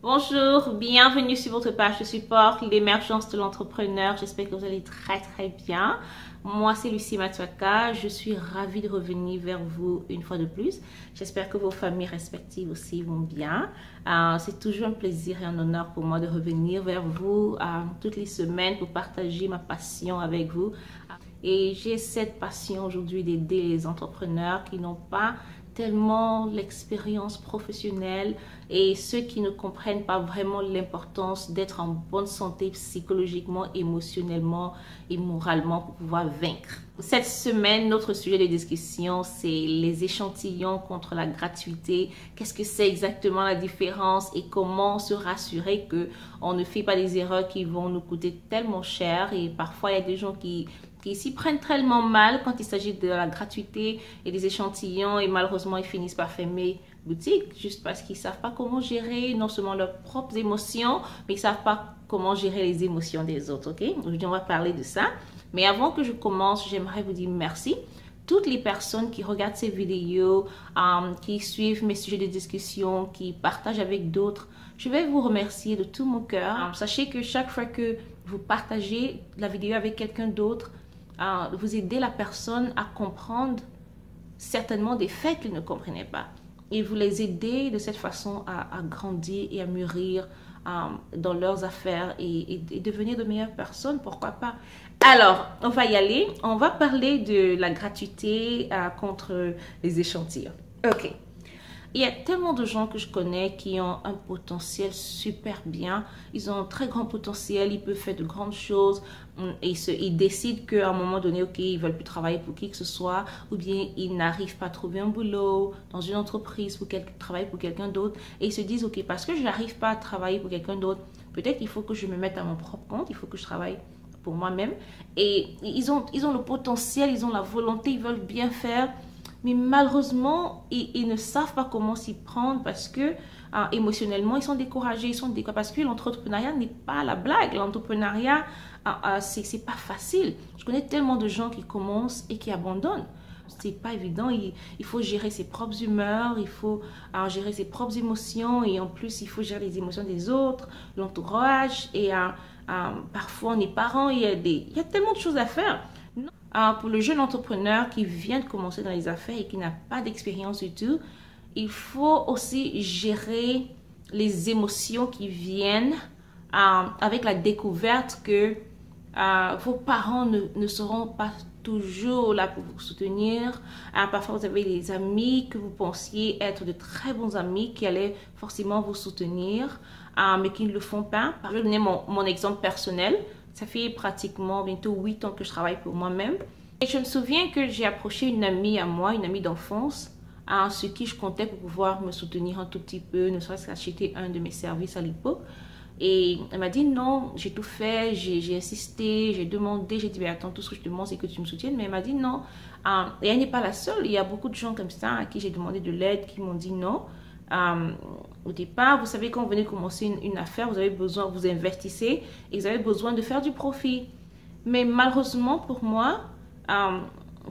Bonjour, bienvenue sur votre page de support, l'émergence de l'entrepreneur. J'espère que vous allez très bien. Moi, c'est Lucie Matuaka. Je suis ravie de revenir vers vous une fois de plus. J'espère que vos familles respectives aussi vont bien. C'est toujours un plaisir et un honneur pour moi de revenir vers vous toutes les semaines pour partager ma passion avec vous. Et j'ai cette passion aujourd'hui d'aider les entrepreneurs qui n'ont pas tellement l'expérience professionnelle et ceux qui ne comprennent pas vraiment l'importance d'être en bonne santé psychologiquement, émotionnellement et moralement pour pouvoir vaincre. Cette semaine, notre sujet de discussion, c'est les échantillons contre la gratuité. Qu'est-ce que c'est exactement la différence et comment se rassurer qu'on ne fait pas des erreurs qui vont nous coûter tellement cher. Et parfois, il y a des gens qui s'y prennent tellement mal quand il s'agit de la gratuité et des échantillons et malheureusement ils finissent par fermer boutique juste parce qu'ils ne savent pas comment gérer non seulement leurs propres émotions mais ils ne savent pas comment gérer les émotions des autres. Ok, aujourd'hui on va parler de ça, mais avant que je commence, j'aimerais vous dire merci toutes les personnes qui regardent ces vidéos, qui suivent mes sujets de discussion, qui partagent avec d'autres. Je vais vous remercier de tout mon cœur. Sachez que chaque fois que vous partagez la vidéo avec quelqu'un d'autre, vous aidez la personne à comprendre certainement des faits qu'ils ne comprenaient pas. Et vous les aidez de cette façon à grandir et à mûrir dans leurs affaires et devenir de meilleures personnes, pourquoi pas. Alors, on va y aller. On va parler de la gratuité contre les échantillons. Ok. Il y a tellement de gens que je connais qui ont un potentiel super bien. Ils ont un très grand potentiel, ils peuvent faire de grandes choses. Et ils décident qu'à un moment donné, ok, ils ne veulent plus travailler pour qui que ce soit. Ou bien ils n'arrivent pas à trouver un boulot dans une entreprise pour travailler pour quelqu'un d'autre. Et ils se disent, ok, parce que je n'arrive pas à travailler pour quelqu'un d'autre, peut-être qu'il faut que je me mette à mon propre compte, il faut que je travaille pour moi-même. Et ils ont le potentiel, ils ont la volonté, ils veulent bien faire. Mais malheureusement, ils ne savent pas comment s'y prendre parce que émotionnellement, ils sont découragés. Parce que l'entrepreneuriat n'est pas la blague. L'entrepreneuriat, c'est pas facile. Je connais tellement de gens qui commencent et qui abandonnent. C'est pas évident. Il faut gérer ses propres humeurs, il faut gérer ses propres émotions et en plus, il faut gérer les émotions des autres, l'entourage. Et parfois, on est parents, il y a tellement de choses à faire. Pour le jeune entrepreneur qui vient de commencer dans les affaires et qui n'a pas d'expérience du tout, il faut aussi gérer les émotions qui viennent avec la découverte que vos parents ne seront pas toujours là pour vous soutenir. Parfois, vous avez des amis que vous pensiez être de très bons amis qui allaient forcément vous soutenir, mais qui ne le font pas. Je vais donner mon exemple personnel. Ça fait pratiquement bientôt 8 ans que je travaille pour moi-même. Et je me souviens que j'ai approché une amie à moi, une amie d'enfance, sur qui je comptais pour pouvoir me soutenir un tout petit peu, ne serait-ce qu'acheter un de mes services à l'époque. Et elle m'a dit non, j'ai tout fait, j'ai insisté, j'ai demandé, j'ai dit mais attends, tout ce que je te demande c'est que tu me soutiennes. Mais elle m'a dit non. Et elle n'est pas la seule, il y a beaucoup de gens comme ça à qui j'ai demandé de l'aide qui m'ont dit non. Au départ, vous savez, quand vous venez commencer une affaire, vous avez besoin, vous investissez et vous avez besoin de faire du profit. Mais malheureusement pour moi,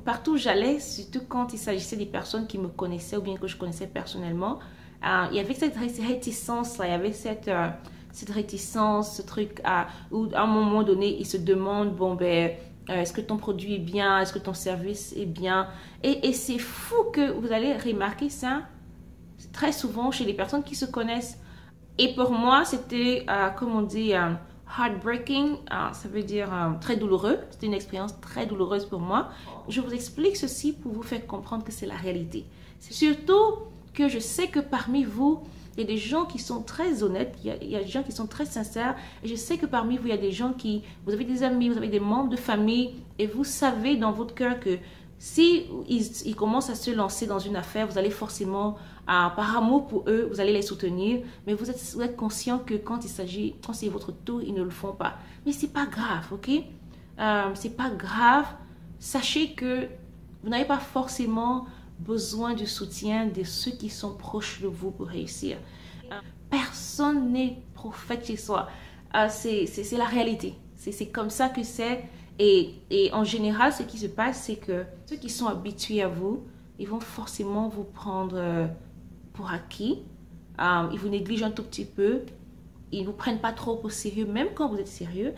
partout où j'allais, surtout quand il s'agissait des personnes qui me connaissaient ou bien que je connaissais personnellement, il y avait cette réticence, il y avait cette réticence, ce truc où à un moment donné, ils se demandent, bon ben, est-ce que ton produit est bien, est-ce que ton service est bien? Et c'est fou que vous allez remarquer ça très souvent chez les personnes qui se connaissent. Et pour moi, c'était, comme on dit, heartbreaking, ça veut dire très douloureux. C'était une expérience très douloureuse pour moi. Je vous explique ceci pour vous faire comprendre que c'est la réalité. C'est surtout que je sais que parmi vous, il y a des gens qui sont très honnêtes, il y a des gens qui sont très sincères. Et je sais que parmi vous, il y a des gens vous avez des amis, vous avez des membres de famille, et vous savez dans votre cœur que si ils commencent à se lancer dans une affaire, vous allez forcément, par amour pour eux, vous allez les soutenir. Mais vous êtes conscient que quand c'est votre tour, ils ne le font pas. Mais c'est pas grave, ok? C'est pas grave. Sachez que vous n'avez pas forcément besoin du soutien de ceux qui sont proches de vous pour réussir. Personne n'est prophète chez soi. c'est la réalité. C'est comme ça que c'est. Et en général, ce qui se passe, c'est que ceux qui sont habitués à vous, ils vont forcément vous prendre pour acquis. Ils vous négligent un tout petit peu. Ils ne vous prennent pas trop au sérieux, même quand vous êtes sérieux.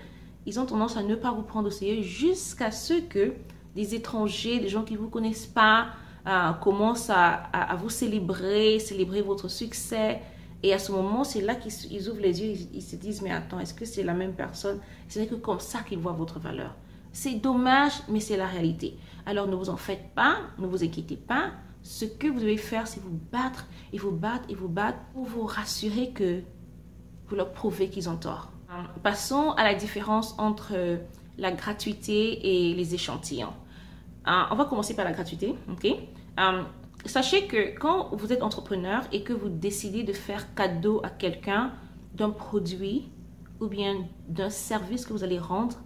Ils ont tendance à ne pas vous prendre au sérieux jusqu'à ce que des étrangers, des gens qui ne vous connaissent pas, commencent à vous célébrer votre succès. Et à ce moment, c'est là qu'ils ouvrent les yeux, ils se disent, mais attends, est-ce que c'est la même personne? Ce n'est que comme ça qu'ils voient votre valeur. C'est dommage, mais c'est la réalité. Alors ne vous en faites pas, ne vous inquiétez pas. Ce que vous devez faire, c'est vous battre et vous battre et vous battre pour vous rassurer que vous leur prouvez qu'ils ont tort. Passons à la différence entre la gratuité et les échantillons. On va commencer par la gratuité, ok? Sachez que quand vous êtes entrepreneur et que vous décidez de faire cadeau à quelqu'un d'un produit ou bien d'un service que vous allez rendre,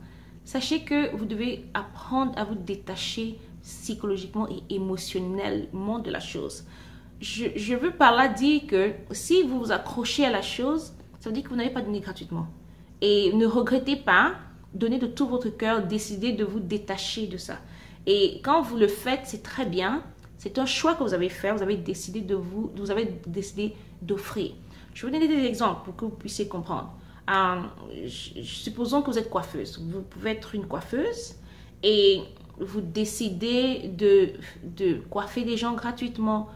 sachez que vous devez apprendre à vous détacher psychologiquement et émotionnellement de la chose. Je veux par là dire que si vous vous accrochez à la chose, ça veut dire que vous n'avez pas donné gratuitement. Et ne regrettez pas, donnez de tout votre cœur, décidez de vous détacher de ça. Et quand vous le faites, c'est très bien. C'est un choix que vous avez fait. Vous avez décidé d'offrir. Je vais vous donner des exemples pour que vous puissiez comprendre. Supposons que vous êtes coiffeuse. Vous pouvez être une coiffeuse et vous décidez de coiffer des gens gratuitement.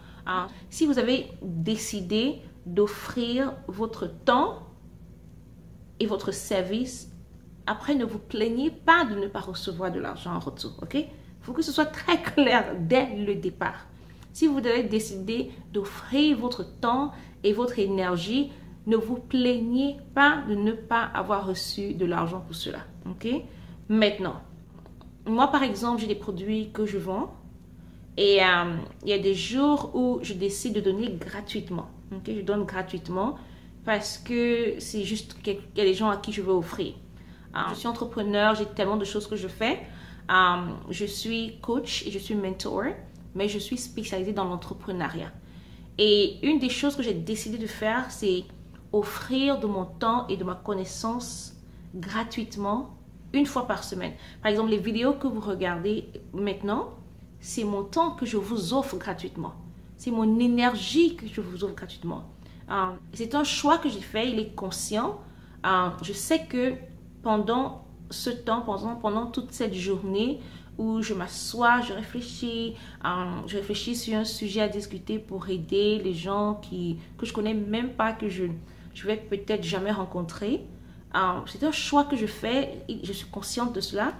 Si vous avez décidé d'offrir votre temps et votre service, après ne vous plaignez pas de ne pas recevoir de l'argent en retour, ok? Il faut que ce soit très clair dès le départ. Si vous avez décidé d'offrir votre temps et votre énergie, ne vous plaignez pas de ne pas avoir reçu de l'argent pour cela, ok? Maintenant, moi par exemple, j'ai des produits que je vends et il y a des jours où je décide de donner gratuitement, ok? Je donne gratuitement parce que c'est juste qu'il y a des gens à qui je veux offrir. Je suis entrepreneur, j'ai tellement de choses que je fais. Je suis coach et je suis mentor, mais je suis spécialisée dans l'entrepreneuriat. Et une des choses que j'ai décidé de faire, c'est offrir de mon temps et de ma connaissance gratuitement une fois par semaine. Par exemple, les vidéos que vous regardez maintenant, c'est mon temps que je vous offre gratuitement. C'est mon énergie que je vous offre gratuitement. C'est un choix que j'ai fait, il est conscient. Je sais que pendant ce temps, pendant toute cette journée où je m'assois, je réfléchis sur un sujet à discuter pour aider les gens que je connais même pas, que je vais peut-être jamais rencontrer. C'est un choix que je fais, je suis consciente de cela.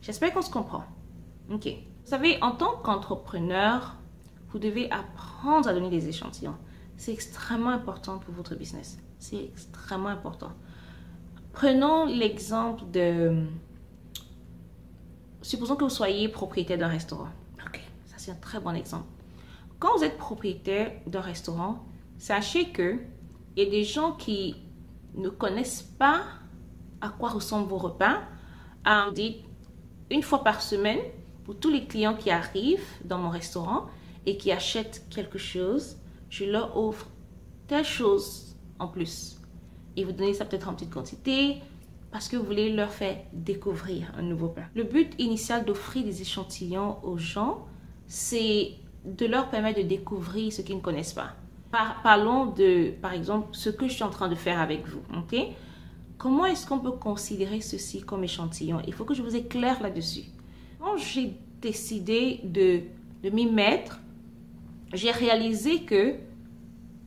J'espère qu'on se comprend. Ok. Vous savez, en tant qu'entrepreneur, vous devez apprendre à donner des échantillons. C'est extrêmement important pour votre business. C'est extrêmement important. Prenons l'exemple de... Supposons que vous soyez propriétaire d'un restaurant. Ok, ça c'est un très bon exemple. Quand vous êtes propriétaire d'un restaurant, sachez que il y a des gens qui ne connaissent pas à quoi ressemblent vos repas. Vous dites, une fois par semaine, pour tous les clients qui arrivent dans mon restaurant et qui achètent quelque chose, je leur offre telle chose en plus. Et vous donnez ça peut-être en petite quantité parce que vous voulez leur faire découvrir un nouveau plat. Le but initial d'offrir des échantillons aux gens, c'est de leur permettre de découvrir ce qu'ils ne connaissent pas. Parlons de, par exemple, ce que je suis en train de faire avec vous. Ok? Comment est-ce qu'on peut considérer ceci comme échantillon? Il faut que je vous éclaire là-dessus. Quand j'ai décidé de m'y mettre, j'ai réalisé que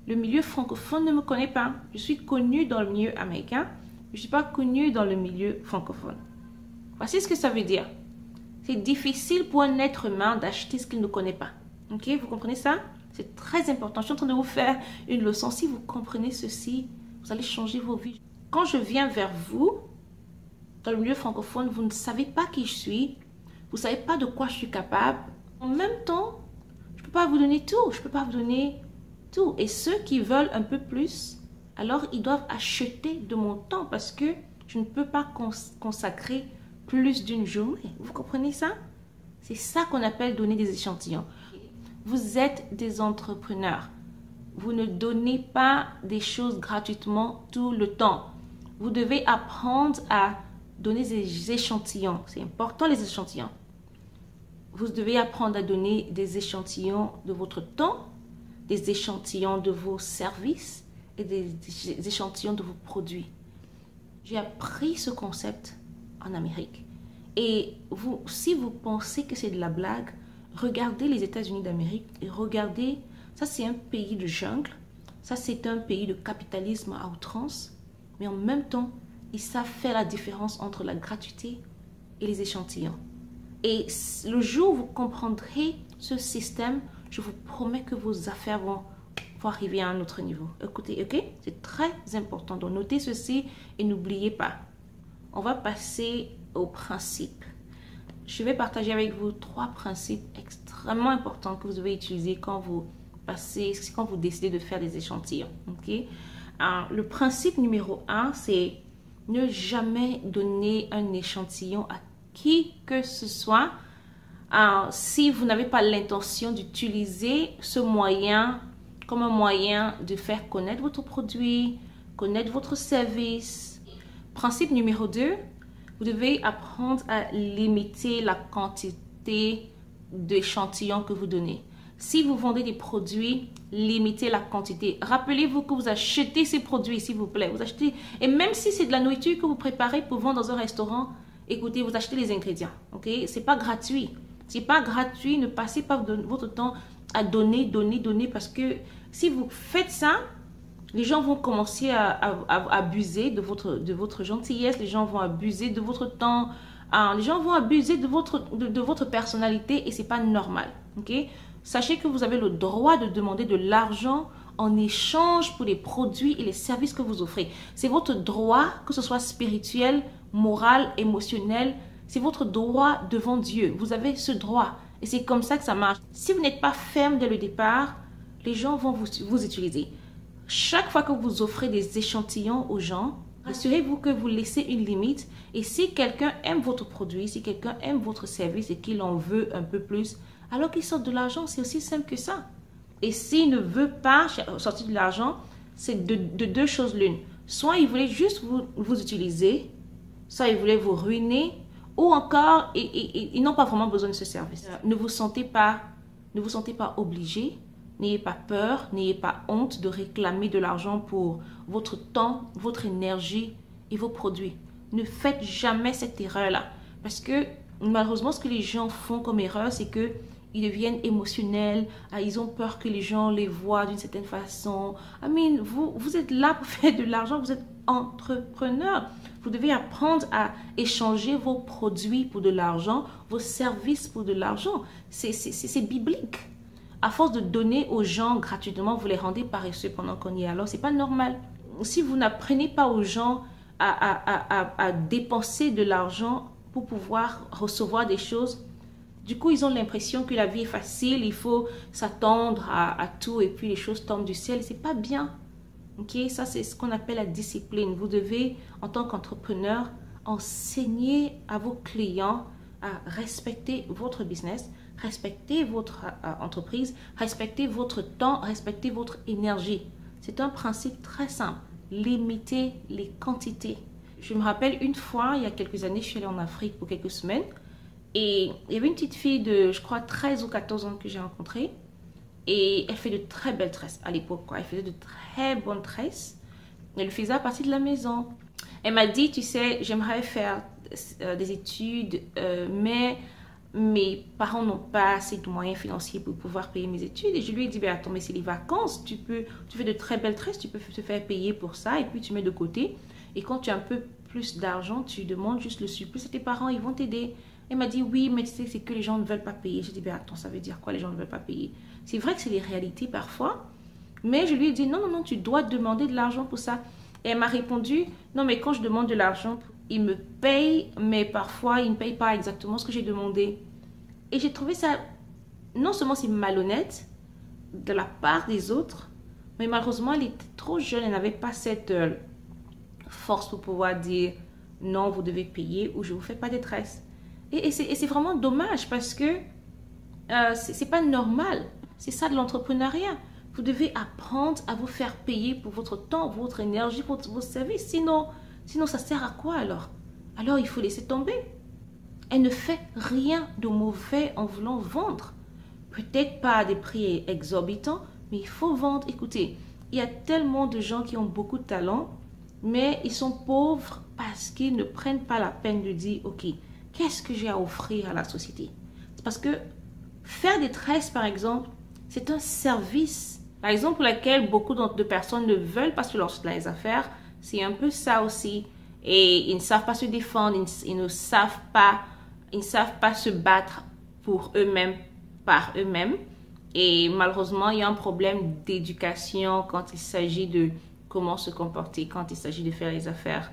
le milieu francophone ne me connaît pas. Je suis connue dans le milieu américain. Je ne suis pas connue dans le milieu francophone. Voici ce que ça veut dire. C'est difficile pour un être humain d'acheter ce qu'il ne connaît pas. Ok, vous comprenez ça? C'est très important. Je suis en train de vous faire une leçon. Si vous comprenez ceci, vous allez changer vos vies. Quand je viens vers vous, dans le milieu francophone, vous ne savez pas qui je suis. Vous ne savez pas de quoi je suis capable. En même temps, je ne peux pas vous donner tout. Je ne peux pas vous donner tout. Et ceux qui veulent un peu plus, alors ils doivent acheter de mon temps parce que je ne peux pas consacrer plus d'une journée. Vous comprenez ça? C'est ça qu'on appelle donner des échantillons. Vous êtes des entrepreneurs. Vous ne donnez pas des choses gratuitement tout le temps. Vous devez apprendre à donner des échantillons. C'est important les échantillons. Vous devez apprendre à donner des échantillons de votre temps, des échantillons de vos services et des échantillons de vos produits. J'ai appris ce concept en Amérique. Et vous, si vous pensez que c'est de la blague, regardez les États-Unis d'Amérique et regardez, ça c'est un pays de jungle, ça c'est un pays de capitalisme à outrance, mais en même temps, ils savent faire la différence entre la gratuité et les échantillons. Et le jour où vous comprendrez ce système, je vous promets que vos affaires vont arriver à un autre niveau. Écoutez, ok? C'est très important. Donc, notez ceci et n'oubliez pas. On va passer aux principes. Je vais partager avec vous 3 principes extrêmement importants que vous devez utiliser quand vous décidez de faire des échantillons. Ok? Le principe numéro 1, c'est ne jamais donner un échantillon à qui que ce soit si vous n'avez pas l'intention d'utiliser ce moyen comme un moyen de faire connaître votre produit, connaître votre service. Principe numéro 2, vous devez apprendre à limiter la quantité d'échantillons que vous donnez. Si vous vendez des produits, limitez la quantité. Rappelez-vous que vous achetez ces produits, s'il vous plaît. Vous achetez, et même si c'est de la nourriture que vous préparez pour vendre dans un restaurant, écoutez, vous achetez les ingrédients. Ok? C'est pas gratuit. C'est pas gratuit. Ne passez pas votre temps à donner parce que si vous faites ça, les gens vont commencer à abuser de votre gentillesse, les gens vont abuser de votre temps, les gens vont abuser de votre personnalité et c'est pas normal. Ok? Sachez que vous avez le droit de demander de l'argent en échange pour les produits et les services que vous offrez. C'est votre droit, que ce soit spirituel, moral, émotionnel, c'est votre droit devant Dieu. Vous avez ce droit. Et c'est comme ça que ça marche. Si vous n'êtes pas ferme dès le départ, les gens vont vous utiliser. Chaque fois que vous offrez des échantillons aux gens, assurez-vous que vous laissez une limite. Et si quelqu'un aime votre produit, si quelqu'un aime votre service et qu'il en veut un peu plus, alors qu'il sorte de l'argent, c'est aussi simple que ça. Et s'il ne veut pas sortir de l'argent, c'est de 2 choses l'une. Soit il voulait juste vous utiliser, soit il voulait vous ruiner, ou encore, ils n'ont pas vraiment besoin de ce service. Ne vous sentez pas obligé, n'ayez pas peur, n'ayez pas honte de réclamer de l'argent pour votre temps, votre énergie et vos produits. Ne faites jamais cette erreur-là. Parce que malheureusement, ce que les gens font comme erreur, c'est que ils deviennent émotionnels, ils ont peur que les gens les voient d'une certaine façon. Vous êtes là pour faire de l'argent, vous êtes entrepreneur. Vous devez apprendre à échanger vos produits pour de l'argent, vos services pour de l'argent. C'est biblique. À force de donner aux gens gratuitement, vous les rendez paresseux pendant qu'on y est. Alors, ce n'est pas normal. Si vous n'apprenez pas aux gens à dépenser de l'argent pour pouvoir recevoir des choses, du coup, ils ont l'impression que la vie est facile, il faut s'attendre à tout et puis les choses tombent du ciel. C'est pas bien. Ok, ça c'est ce qu'on appelle la discipline. Vous devez, en tant qu'entrepreneur, enseigner à vos clients à respecter votre business, respecter votre entreprise, respecter votre temps, respecter votre énergie. C'est un principe très simple. Limiter les quantités. Je me rappelle une fois, il y a quelques années, je suis allée en Afrique pour quelques semaines. Et il y avait une petite fille de, je crois, 13 ou 14 ans que j'ai rencontrée. Et elle fait de très belles tresses à l'époque. Elle faisait de très bonnes tresses. Elle le faisait à partir de la maison. Elle m'a dit, tu sais, j'aimerais faire des études, mais mes parents n'ont pas assez de moyens financiers pour pouvoir payer mes études. Et je lui ai dit, ben attends, mais c'est les vacances. Tu fais de très belles tresses, tu peux te faire payer pour ça. Et puis tu mets de côté. Et quand tu as un peu plus d'argent, tu demandes juste le surplus à tes parents, ils vont t'aider. Elle m'a dit, oui, mais tu sais, c'est que les gens ne veulent pas payer. J'ai dit, ben attends, ça veut dire quoi les gens ne veulent pas payer? C'est vrai que c'est les réalités parfois, mais je lui ai dit, non, non, non, tu dois demander de l'argent pour ça. Et elle m'a répondu, non, mais quand je demande de l'argent, ils me payent, mais parfois, ils ne payent pas exactement ce que j'ai demandé. Et j'ai trouvé ça, non seulement c'est malhonnête de la part des autres, mais malheureusement, elle était trop jeune, elle n'avait pas cette force pour pouvoir dire, non, vous devez payer ou je ne vous fais pas des tresses. Et c'est vraiment dommage parce que c'est pas normal. C'est ça de l'entrepreneuriat. Vous devez apprendre à vous faire payer pour votre temps, votre énergie, pour vos services. Sinon, Sinon, ça sert à quoi alors? Alors, il faut laisser tomber. Elle ne fait rien de mauvais en voulant vendre. Peut-être pas à des prix exorbitants, mais il faut vendre. Écoutez, il y a tellement de gens qui ont beaucoup de talent, mais ils sont pauvres parce qu'ils ne prennent pas la peine de dire, ok, qu'est-ce que j'ai à offrir à la société? C'est parce que faire des tresses, par exemple, c'est un service. La raison pour laquelle beaucoup de personnes ne veulent pas se lancer dans les affaires, c'est un peu ça aussi. Et ils ne savent pas se défendre, ils ne savent pas se battre pour eux-mêmes, par eux-mêmes. Et malheureusement, il y a un problème d'éducation quand il s'agit de comment se comporter, quand il s'agit de faire les affaires.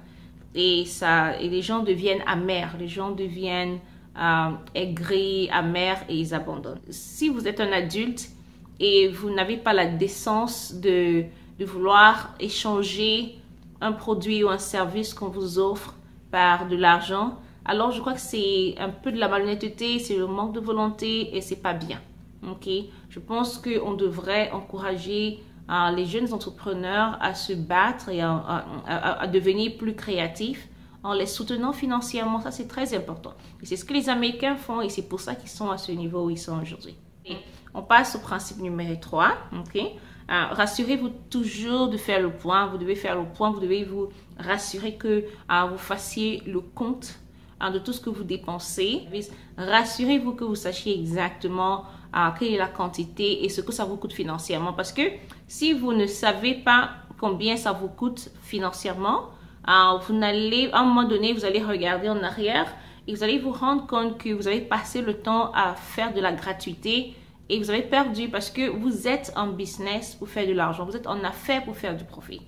Et les gens deviennent amers, les gens deviennent aigris, amers et ils abandonnent. Si vous êtes un adulte et vous n'avez pas la décence de vouloir échanger un produit ou un service qu'on vous offre par de l'argent, alors je crois que c'est un peu de la malhonnêteté, c'est le manque de volonté et c'est pas bien. Ok, je pense qu'on devrait encourager les jeunes entrepreneurs à se battre et à devenir plus créatifs en les soutenant financièrement. Ça, c'est très important. Et c'est ce que les Américains font et c'est pour ça qu'ils sont à ce niveau où ils sont aujourd'hui. On passe au principe numéro 3. Ok, rassurez-vous toujours de faire le point. Vous devez faire le point. Vous devez vous rassurer que vous fassiez le compte de tout ce que vous dépensez. Rassurez-vous que vous sachiez exactement quelle est la quantité et ce que ça vous coûte financièrement. Parce que si vous ne savez pas combien ça vous coûte financièrement, vous n'allez, à un moment donné, vous allez regarder en arrière et vous allez vous rendre compte que vous avez passé le temps à faire de la gratuité et vous avez perdu parce que vous êtes en business pour faire de l'argent. Vous êtes en affaires pour faire du profit.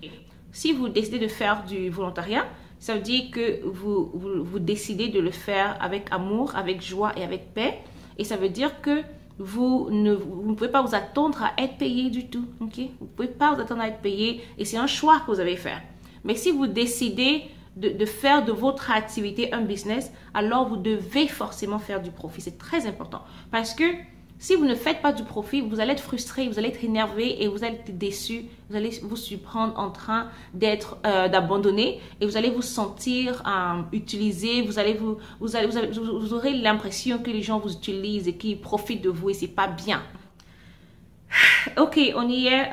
Si vous décidez de faire du volontariat, ça veut dire que vous décidez de le faire avec amour, avec joie et avec paix. Et ça veut dire que vous ne pouvez pas vous attendre à être payé du tout. Okay? Vous ne pouvez pas vous attendre à être payé et c'est un choix que vous avez fait. Mais si vous décidez de faire de votre activité un business, alors vous devez forcément faire du profit. C'est très important. Parce que si vous ne faites pas du profit, vous allez être frustré, vous allez être énervé et vous allez être déçu. Vous allez vous surprendre en train d'abandonner et vous allez vous sentir utilisé. Vous aurez l'impression que les gens vous utilisent et qu'ils profitent de vous et c'est pas bien. Ok, on y est.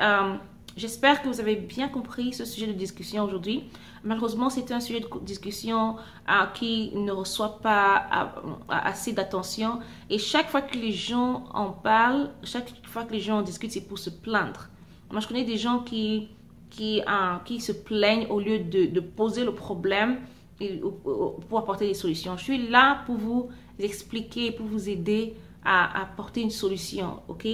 J'espère que vous avez bien compris ce sujet de discussion aujourd'hui. Malheureusement, c'est un sujet de discussion qui ne reçoit pas assez d'attention. Et chaque fois que les gens en parlent, chaque fois que les gens en discutent, c'est pour se plaindre. Moi, je connais des gens qui se plaignent au lieu de poser le problème et pour apporter des solutions. Je suis là pour vous expliquer, pour vous aider à apporter une solution, ok?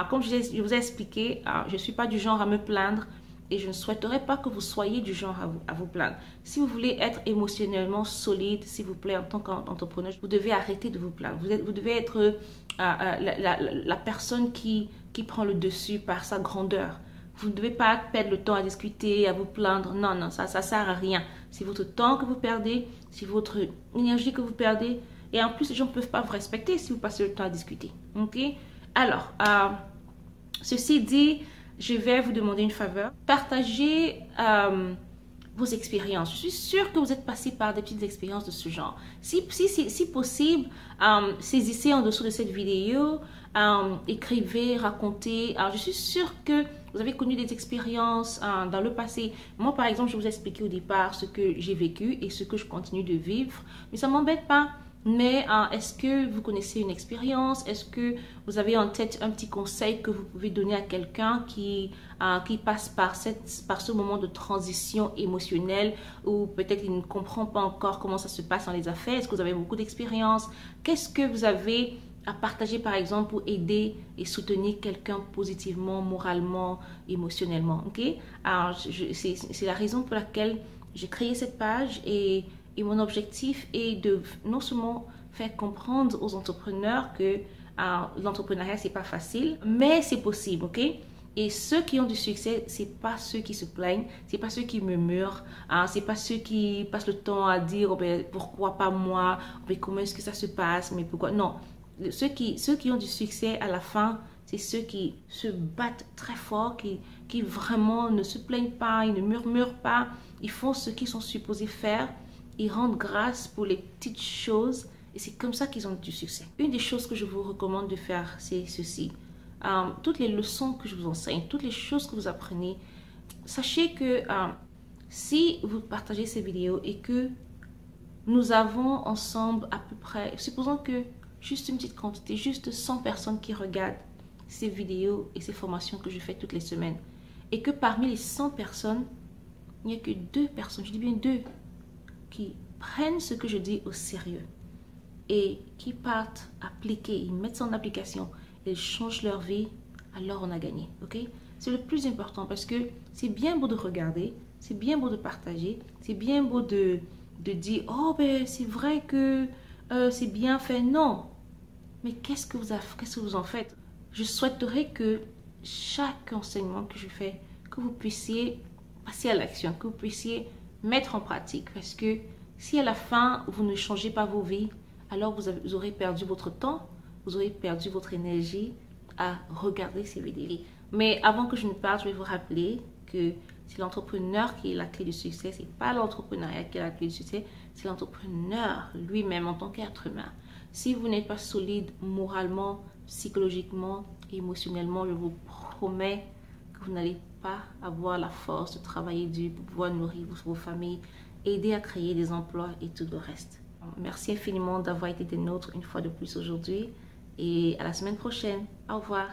Comme je vous ai expliqué, je ne suis pas du genre à me plaindre et je ne souhaiterais pas que vous soyez du genre à vous plaindre. Si vous voulez être émotionnellement solide, s'il vous plaît, en tant qu'entrepreneur, vous devez arrêter de vous plaindre. Vous devez être la personne qui prend le dessus par sa grandeur. Vous ne devez pas perdre le temps à discuter, à vous plaindre. Non, non, ça ne sert à rien. C'est votre temps que vous perdez, c'est votre énergie que vous perdez. Et en plus, les gens ne peuvent pas vous respecter si vous passez le temps à discuter. Ok? Alors, ceci dit, je vais vous demander une faveur. Partagez vos expériences. Je suis sûre que vous êtes passé par des petites expériences de ce genre. Si possible, saisissez en dessous de cette vidéo, écrivez, racontez. Alors, je suis sûre que vous avez connu des expériences dans le passé. Moi, par exemple, je vous ai expliqué au départ ce que j'ai vécu et ce que je continue de vivre. Mais ça ne m'embête pas. Mais est-ce que vous connaissez une expérience? Est-ce que vous avez en tête un petit conseil que vous pouvez donner à quelqu'un qui passe par ce moment de transition émotionnelle ou peut-être il ne comprend pas encore comment ça se passe dans les affaires? Est-ce que vous avez beaucoup d'expérience? Qu'est-ce que vous avez à partager par exemple pour aider et soutenir quelqu'un positivement, moralement, émotionnellement? Okay? Alors, c'est la raison pour laquelle j'ai créé cette page et mon objectif est de non seulement faire comprendre aux entrepreneurs que l'entrepreneuriat, c'est pas facile, mais c'est possible, ok? Et ceux qui ont du succès, c'est pas ceux qui se plaignent, c'est pas ceux qui murmurent, c'est pas ceux qui passent le temps à dire oh ben, pourquoi pas moi, oh ben, comment est-ce que ça se passe, mais pourquoi? Non, ceux qui ont du succès à la fin, c'est ceux qui se battent très fort, qui vraiment ne se plaignent pas, ils ne murmurent pas, Ils font ce qu'ils sont supposés faire. Ils rendent grâce pour les petites choses. Et c'est comme ça qu'ils ont du succès. Une des choses que je vous recommande de faire, c'est ceci. Toutes les leçons que je vous enseigne, toutes les choses que vous apprenez, sachez que si vous partagez ces vidéos et que nous avons ensemble à peu près, supposons que juste une petite quantité, juste 100 personnes qui regardent ces vidéos et ces formations que je fais toutes les semaines. Et que parmi les 100 personnes, il n'y a que 2 personnes, je dis bien 2, qui prennent ce que je dis au sérieux. Et qui partent appliquer, ils mettent ça en application, ils changent leur vie, alors on a gagné. Ok? C'est le plus important parce que c'est bien beau de regarder, c'est bien beau de partager, c'est bien beau de dire « Oh, ben c'est vrai que c'est bien fait. » Non. Mais qu'est-ce que vous en faites? Je souhaiterais que chaque enseignement que je fais, que vous puissiez passer à l'action, que vous puissiez mettre en pratique. Parce que si à la fin, vous ne changez pas vos vies, alors vous aurez perdu votre temps, vous aurez perdu votre énergie à regarder ces vidéos. Mais avant que je ne parte, je vais vous rappeler que c'est l'entrepreneur qui est la clé du succès. Ce n'est pas l'entrepreneuriat qui est la clé du succès, c'est l'entrepreneur lui-même en tant qu'être humain. Si vous n'êtes pas solide moralement, psychologiquement, émotionnellement, je vous promets que vous n'allez pas avoir la force de travailler dur pour pouvoir nourrir vos familles, aider à créer des emplois et tout le reste. Merci infiniment d'avoir été des nôtres une fois de plus aujourd'hui et à la semaine prochaine. Au revoir.